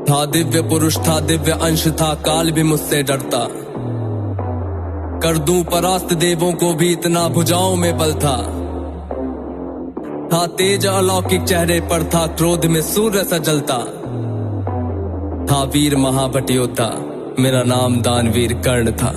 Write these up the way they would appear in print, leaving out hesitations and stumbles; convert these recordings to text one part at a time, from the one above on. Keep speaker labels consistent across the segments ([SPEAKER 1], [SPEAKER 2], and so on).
[SPEAKER 1] था दिव्य पुरुष था, दिव्य अंश था, काल भी मुझसे डरता। कर दूं परास्त देवों को भी, इतना भुजाओं में बल था। तेज अलौकिक चेहरे पर था, क्रोध में सूर्य सा जलता। था वीर महाभट योद्धा, मेरा नाम दानवीर कर्ण था।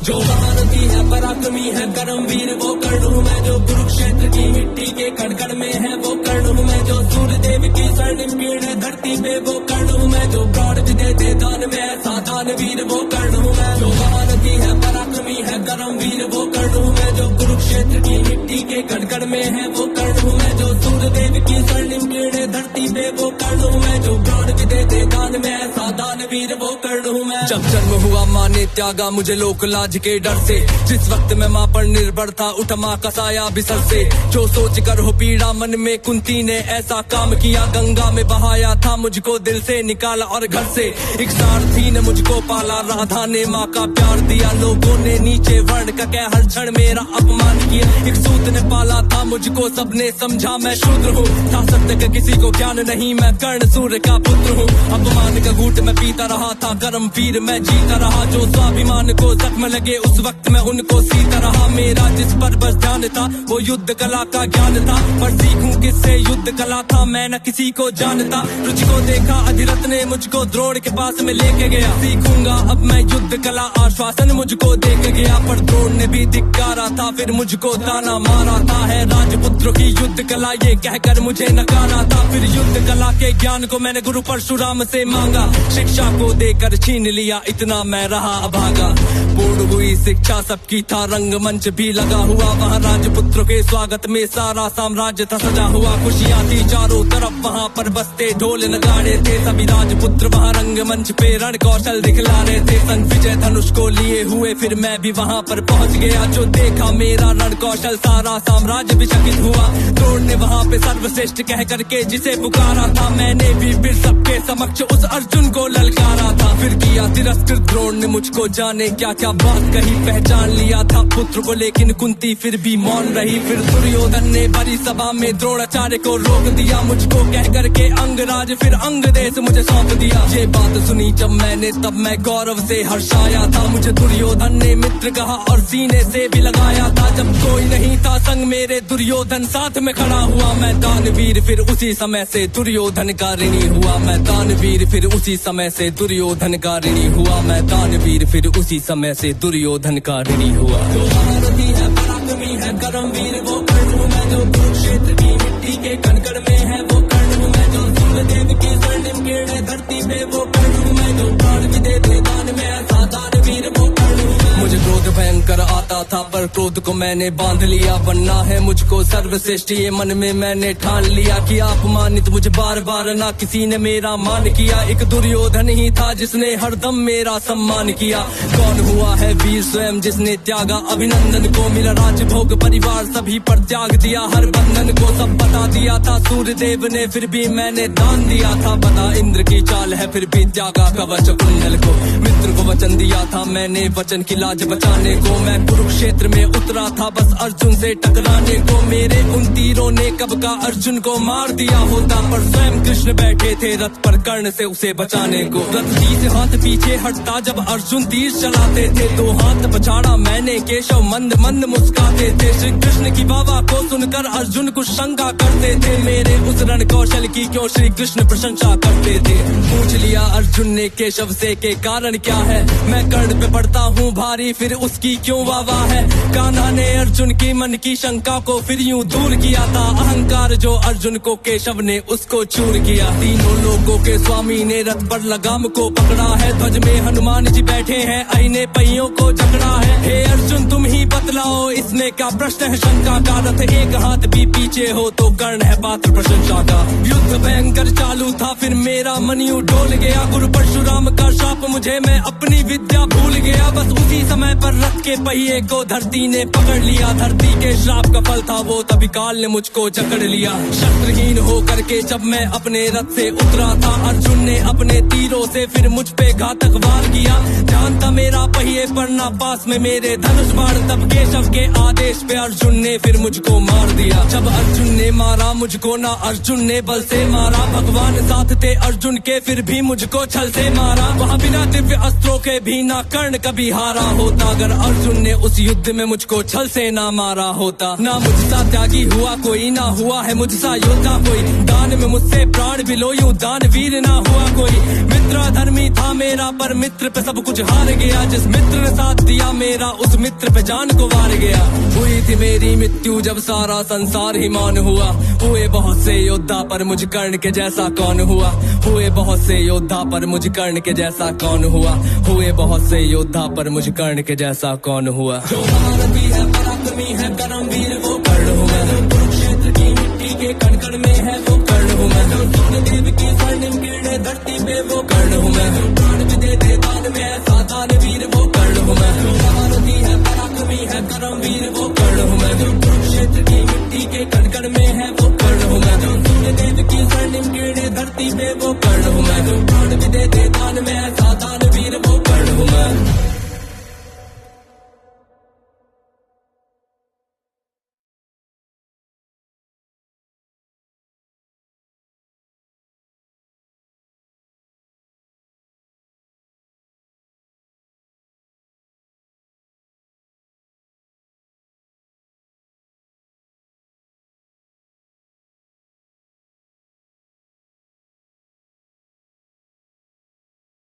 [SPEAKER 1] जो महारथी है पराक्रमी है कर्मवीर वो कर्ण हूँ मैं, जो कुरुक्षेत्र की मिट्टी के कण में है वो कर्ण हूँ मैं, जो सूर्य देव की स्वर्णिम किरण है धरती पे वो कर्ण हूँ मैं, जो प्राण भी देते दान में ऐसा दानवीर वो कर्ण हूँ मैं। जो महारथी है पराक्रमी है कर्मवीर वो कर्ण हूँ मैं, जो कुरुक्षेत्र की मिट्टी के कण में है वो कर्ण हूँ मैं, जो सूर्य देव की स्वर्णिम किरण है धरती पे वो कर्ण हूँ मैं, जो प्राण भी देते दान में ऐसा दानवीर वो कर्ण हूँ मैं। जब जन्म हुआ माँ ने त्यागा मुझे लोक लाज के डर से, जिस वक्त मैं माँ पर निर्भर था उठ माँ का साया बिसर से। जो सोच कर हो पीड़ा मन में कुंती ने ऐसा काम किया, गंगा में बहाया था मुझको दिल से निकाला और घर से। एक सारथी ने मुझको पाला, राधा ने माँ का प्यार दिया, लोगों ने नीचे वर्ण का कह हर क्षण मेरा अपमान किया। एक सूत ने पाला था मुझको, सबने समझा मैं शूद्र हूँ, था सत्य का किसी को ज्ञान नहीं, मैं कर्ण सूर्य का पुत्र हूँ। अपमान का घूंट मैं पीता रहा था, कर्म वीर मैं जीता रहा, जो स्वाभिमान को जख्म लगे उस वक्त मैं उनको सीता रहा। मेरा जिस पर बस ध्यान था वो युद्ध कला का ज्ञान था, पर सीखूं किससे युद्ध कला था मैं न किसी को जानता। तुझको देखा अधिरथ ने मुझको द्रोण के पास में लेके गया, सीखूंगा अब मैं युद्ध कला आश्वासन मुझको दे के गया। पर द्रोण ने भी धिक्कारा था, फिर मुझको ताना मारा था, है राजपुत्रों की युद्ध कला ये कहकर मुझे नकारा था। फिर युद्ध कला के ज्ञान को मैंने गुरु परशुराम से मांगा, शिक्षा को देकर छीन लिया, इतना मैं रहा अभागा। पूर्ण हुई शिक्षा सबकी था, रंगमंच भी लगा हुआ, वहाँ राजपुत्रों के स्वागत में सारा साम्राज्य था सजा हुआ। खुशियाँ थी चारों तरफ, वहाँ पर बजते ढोल नगाड़े थे, सभी राजपुत्र वहाँ रंगमंच पे रण कौशल दिखला रहे थे। संग विजय धनुष को लिए हुए फिर मैं भी वहाँ पर पहुँच गया, जो देखा मेरा रण कौशल सारा साम्राज्य भी चकित हुआ। द्रोण ने वहाँ पे सर्वश्रेष्ठ कह करके जिसे पुकारा था, मैंने भी फिर सबके समक्ष उस अर्जुन को ललकारा था। फिर किया तिरस्कृत द्रोण ने मुझको, जाने क्या क्या बात कही, पहचान लिया था पुत्र को लेकिन कुंती फिर भी मौन रही। फिर दुर्योधन ने भरी सभा में द्रोणाचार्य को रोक दिया, मुझको कह करके अंगराज फिर अंग देश मुझे सौंप दिया। ये बात सुनी जब मैंने तब मैं गौरव से हर्षाया था, मुझे दुर्योधन ने मित्र कहा और सीने से भी लगाया था। जब कोई नहीं था संग मेरे दुर्योधन साथ में खड़ा हुआ, मैं दानवीर फिर उसी समय से दुर्योधन का ऋणी हुआ। मैं दानवीर फिर उसी समय से दुर्योधन का ऋणी हुआ, मैं दानवीर फिर उसी समय से दुर्योधन का ऋणी हुआ। जो महारथी है पराक्रमी है कर्मवीर वो कर्ण हूँ मैं, जो कुरुक्षेत्र की मिट्टी के कण में है वो कर्ण हूँ मैं, जो सूर्य देव की स्वर्णिम किरण है धरती पे वो कर्ण हूँ मैं, जो प्राण भी देते दान में ऐसा दानवीर वो कर्ण हूँ मैं। मुझे क्रोध भयंकर आता था पर क्रोध को मैंने बांध लिया, बनना है मुझको सर्वश्रेष्ठ ये मन में मैंने ठान लिया। कि अपमानित मुझे बार बार ना किसी ने मेरा मान किया, एक दुर्योधन ही था जिसने हरदम मेरा सम्मान किया। कौन हुआ है वीर स्वयं जिसने त्यागा अभिनंदन को, मेरा राजभोग परिवार सभी पर त्याग दिया, हर बंधन को सब बता दिया था सूर्य देव ने, फिर भी मैंने दान दिया था। बता इंद्र की चाल है फिर भी त्यागा कवच कुंडल को, मित्र को वचन दिया था मैंने वचन की लाज बचाने को। मैं कुरुक्षेत्र में उतरा था बस अर्जुन से टकराने को, मेरे उन तीरों ने कब का अर्जुन को मार दिया होता, पर स्वयं कृष्ण बैठे थे रथ पर कर्ण से उसे बचाने को। रथ 30 हाथ पीछे हटता जब अर्जुन तीर चलाते थे, 2 हाथ पछाड़ा मैंने केशव मंद मंद मुस्काते थे। श्री कृष्ण की बाबा को सुनकर अर्जुन कुछ शंका करते थे, मेरे उस रण कौशल की क्यों श्री कृष्ण प्रशंसा करते थे। पूछ लिया अर्जुन ने केशव से के कारण क्या है, मैं कर्ण पे पड़ता हूँ भारी फिर उसकी क्यों वाह है। कान्हा ने अर्जुन की मन की शंका को फिर यूं दूर किया था, अहंकार जो अर्जुन को केशव ने उसको चूर किया। तीनों लोगों के स्वामी ने रथ पर लगाम को पकड़ा है, ध्वज में हनुमान जी बैठे हैं, अहिने पहियों को जकड़ा है। हे अर्जुन तुम ही बतलाओ इसमें क्या प्रश्न है शंका का, रथ एक हाथ भी पीछे हो तो कर्ण है पात्र प्रशंसा का। युद्ध भयंकर चालू था फिर मेरा मन यूं डोल गया, गुरु परशुराम का शाप मुझे मैं अपनी विद्या भूल गया। बस उसी समय पर रथ के पहिए को धरती ने पकड़ लिया, धरती के श्राप का फल था वो तभी काल ने मुझको जकड़ लिया। शस्त्रहीन हो करके जब मैं अपने रथ से उतरा था, अर्जुन ने अपने तीरों से फिर मुझ पे घातक वार किया। ध्यान था मेरा पहिए पर ना पास में मेरे धनुष बाण, तब केशव के आदेश पे अर्जुन ने फिर मुझको मार दिया। जब अर्जुन ने मारा मुझको ना अर्जुन ने बल से मारा, भगवान साथ थे अर्जुन के फिर भी मुझको छल से मारा। वहाँ बिना दिव्य अस्त्रों के भी ना कर्ण कभी हारा होता, अगर अर्जुन ने उस युद्ध में मुझको छल से ना मारा होता। ना मुझसा त्यागी हुआ कोई, ना हुआ है मुझसा योद्धा कोई, दान में मुझसे प्राण भी लो यूं दानवीर ना हुआ कोई। मित्र धर्मी था मेरा पर मित्र पे सब कुछ हार गया, जिस मित्र ने साथ दिया मेरा उस मित्र पे जान को वार गया। हुई थी मेरी मृत्यु जब सारा संसार ही मौन हुआ, हुए बहुत से योद्धा पर मुझ कर्ण के जैसा कौन हुआ। हुए बहुत से योद्धा पर मुझ कर्ण के जैसा कौन हुआ, हुए बहुत से योद्धा पर मुझ कर्ण के जैसा कौन हुआ। जो महारथी है पराक्रमी है कर्मवीर वो कर्ण हूँ मैं, कुरुक्षेत्र की मिट्टी के कण कण में है वो कर्ण हूँ मैं। सूर्यदेव की स्वर्णिम किरणें धरती पे वो कर्ण हूँ मैं, प्राण भी दे दे दान में ऐसा दानवीर वो कर्ण हूँ मैं। जो महारथी है पराक्रमी है कर्मवीर वो कर्ण हूँ मैं, कुरुक्षेत्र की मिट्टी के कण कण में है वो कर्ण हूँ मैं। सूर्यदेव की स्वर्णिम किरणें धरती पे वो कर्ण हूँ मैं, प्राण भी दे दे दान